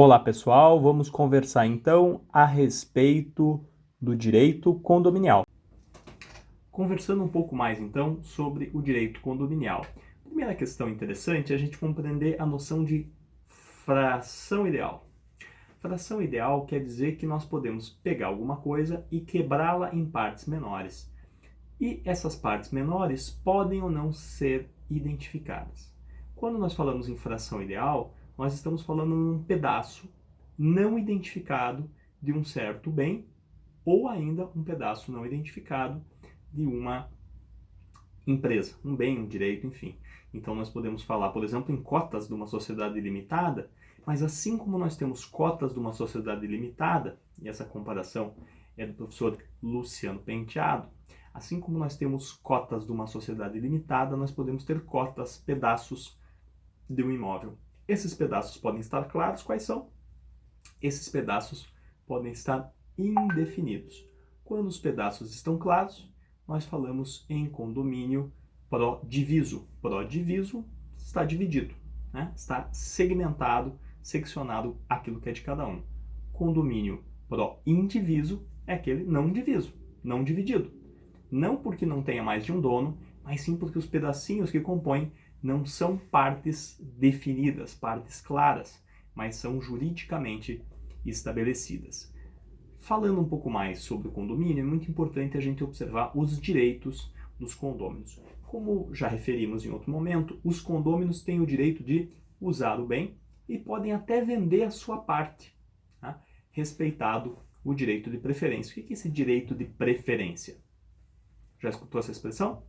Olá pessoal, vamos conversar então a respeito do direito condominial. Conversando um pouco mais então sobre o direito condominial. Primeira questão interessante é a gente compreender a noção de fração ideal. Fração ideal quer dizer que nós podemos pegar alguma coisa e quebrá-la em partes menores. E essas partes menores podem ou não ser identificadas. Quando nós falamos em fração ideal, nós estamos falando em um pedaço não identificado de um certo bem ou ainda um pedaço não identificado de uma empresa, um bem, um direito, enfim. Então nós podemos falar, por exemplo, em cotas de uma sociedade limitada, mas assim como nós temos cotas de uma sociedade limitada, e essa comparação é do professor Luciano Penteado, assim como nós temos cotas de uma sociedade limitada, nós podemos ter cotas, pedaços de um imóvel. Esses pedaços podem estar claros, quais são? Esses pedaços podem estar indefinidos. Quando os pedaços estão claros, nós falamos em condomínio pró-diviso. Pró-diviso está dividido, né? Está segmentado, seccionado aquilo que é de cada um. Condomínio pró-indiviso é aquele não diviso, não dividido. Não porque não tenha mais de um dono, mas sim porque os pedacinhos que compõem não são partes definidas, partes claras, mas são juridicamente estabelecidas. Falando um pouco mais sobre o condomínio, é muito importante a gente observar os direitos dos condôminos. Como já referimos em outro momento, os condôminos têm o direito de usar o bem e podem até vender a sua parte, tá? Respeitado o direito de preferência. O que é esse direito de preferência? Já escutou essa expressão?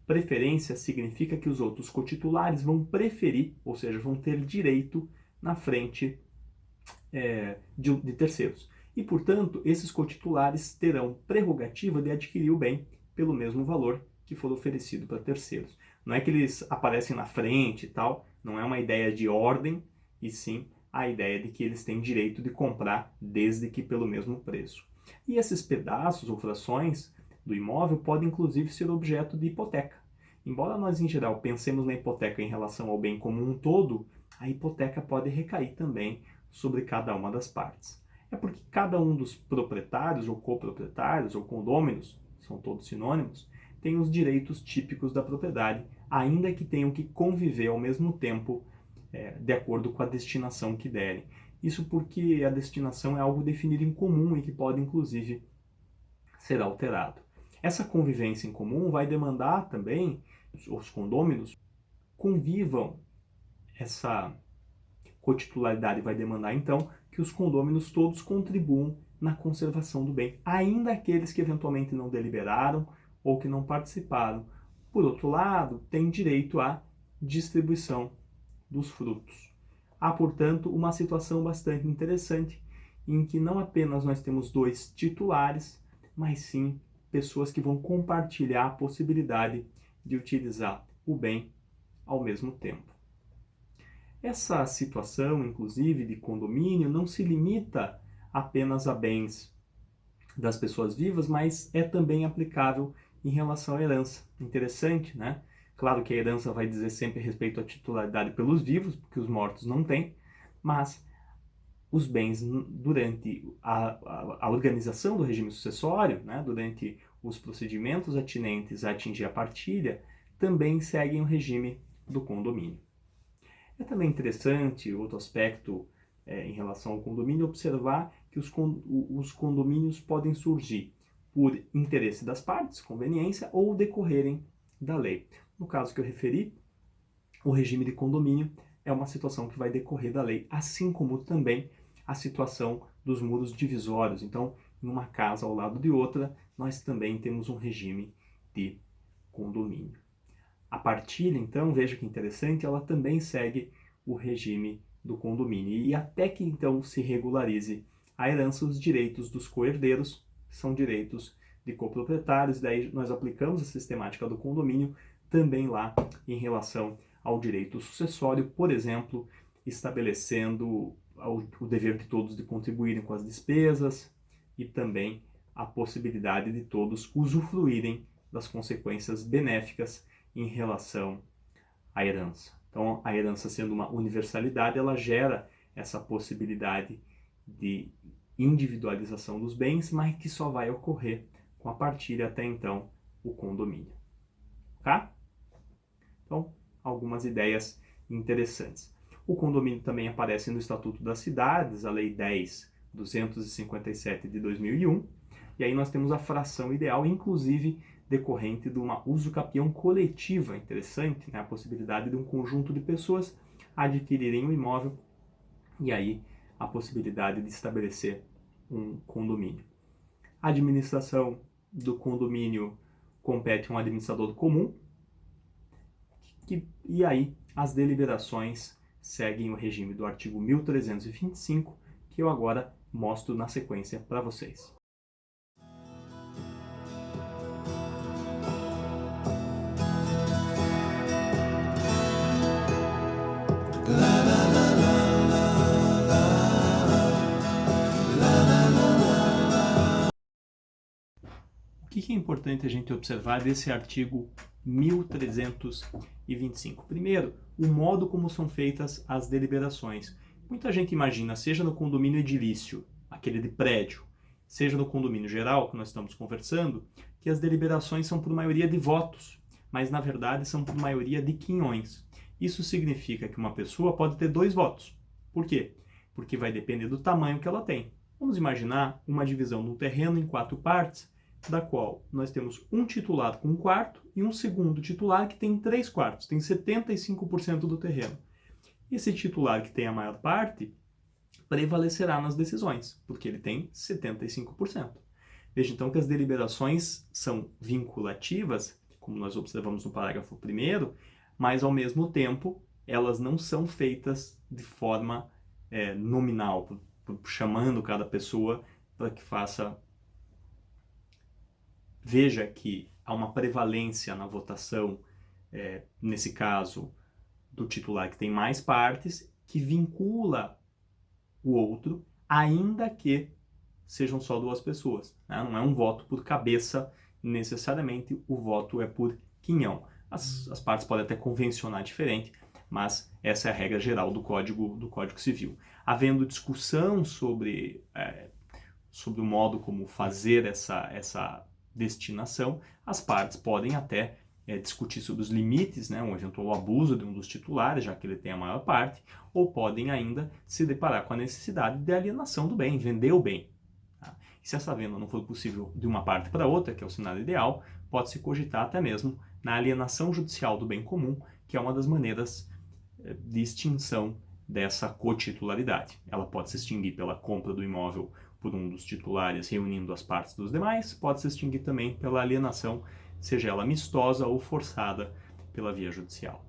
Preferência significa que os outros cotitulares vão preferir, ou seja, vão ter direito na frente de terceiros. E, portanto, esses cotitulares terão prerrogativa de adquirir o bem pelo mesmo valor que for oferecido para terceiros. Não é que eles aparecem na frente e tal, não é uma ideia de ordem, e sim a ideia de que eles têm direito de comprar desde que pelo mesmo preço. E esses pedaços ou frações do imóvel podem inclusive ser objeto de hipoteca. Embora nós em geral pensemos na hipoteca em relação ao bem como um todo, a hipoteca pode recair também sobre cada uma das partes. É porque cada um dos proprietários ou coproprietários ou condôminos, são todos sinônimos, tem os direitos típicos da propriedade, ainda que tenham que conviver ao mesmo tempo de acordo com a destinação que derem. Isso porque a destinação é algo definido em comum e que pode inclusive ser alterado. Essa convivência em comum vai demandar também os condôminos convivam. Essa cotitularidade vai demandar então que os condôminos todos contribuam na conservação do bem, ainda aqueles que eventualmente não deliberaram ou que não participaram. Por outro lado, têm direito à distribuição dos frutos. Há, portanto, uma situação bastante interessante em que não apenas nós temos dois titulares, mas sim pessoas que vão compartilhar a possibilidade de utilizar o bem ao mesmo tempo. Essa situação, inclusive, de condomínio, não se limita apenas a bens das pessoas vivas, mas é também aplicável em relação à herança. Interessante, né? Claro que a herança vai dizer sempre respeito à titularidade pelos vivos, porque os mortos não têm, mas os bens durante a organização do regime sucessório, né, durante os procedimentos atinentes a atingir a partilha, também seguem o regime do condomínio. É também interessante, outro aspecto em relação ao condomínio, observar que os condomínios podem surgir por interesse das partes, conveniência, ou decorrerem da lei. No caso que eu referi, o regime de condomínio é uma situação que vai decorrer da lei, assim como também a situação dos muros divisórios. Então, em uma casa ao lado de outra, nós também temos um regime de condomínio. A partilha, então, veja que interessante, ela também segue o regime do condomínio. E até que, então, se regularize a herança, os direitos dos coherdeiros são direitos de coproprietários, daí nós aplicamos a sistemática do condomínio também lá em relação ao direito sucessório, por exemplo, estabelecendo o dever de todos de contribuírem com as despesas e também a possibilidade de todos usufruírem das consequências benéficas em relação à herança. Então, a herança sendo uma universalidade, ela gera essa possibilidade de individualização dos bens, mas que só vai ocorrer com a partilha até então, o condomínio. Tá? Então, algumas ideias interessantes. O condomínio também aparece no Estatuto das Cidades, a Lei 10.257 de 2001, e aí nós temos a fração ideal, inclusive decorrente de uma usucapião coletiva, interessante, né? A possibilidade de um conjunto de pessoas adquirirem um imóvel e aí a possibilidade de estabelecer um condomínio. A administração do condomínio compete a um administrador comum, e aí as deliberações seguem o regime do artigo 1325, que eu agora mostro na sequência para vocês. O que é importante a gente observar desse artigo 1325? Primeiro, o modo como são feitas as deliberações. Muita gente imagina, seja no condomínio edilício, aquele de prédio, seja no condomínio geral, que nós estamos conversando, que as deliberações são por maioria de votos, mas na verdade são por maioria de quinhões. Isso significa que uma pessoa pode ter 2 votos. Por quê? Porque vai depender do tamanho que ela tem. Vamos imaginar uma divisão de um terreno em 4 partes, da qual nós temos um titular com 1/4 e um segundo titular que tem 3/4, tem 75% do terreno. Esse titular que tem a maior parte prevalecerá nas decisões, porque ele tem 75%. Veja então que as deliberações são vinculativas, como nós observamos no parágrafo 1º, mas ao mesmo tempo elas não são feitas de forma nominal, chamando cada pessoa para que faça. Veja que há uma prevalência na votação, nesse caso, do titular que tem mais partes, que vincula o outro, ainda que sejam só 2 pessoas. Né? Não é um voto por cabeça, necessariamente, o voto é por quinhão. As partes podem até convencionar diferente, mas essa é a regra geral do Código Civil. Havendo discussão sobre o modo como fazer essa destinação, as partes podem até discutir sobre os limites, né, um eventual abuso de um dos titulares, já que ele tem a maior parte, ou podem ainda se deparar com a necessidade de alienação do bem, vender o bem. Tá? E se essa venda não for possível de uma parte para outra, que é o cenário ideal, pode-se cogitar até mesmo na alienação judicial do bem comum, que é uma das maneiras de extinção dessa cotitularidade. Ela pode se extinguir pela compra do imóvel por um dos titulares reunindo as partes dos demais, pode se extinguir também pela alienação, seja ela amistosa ou forçada pela via judicial.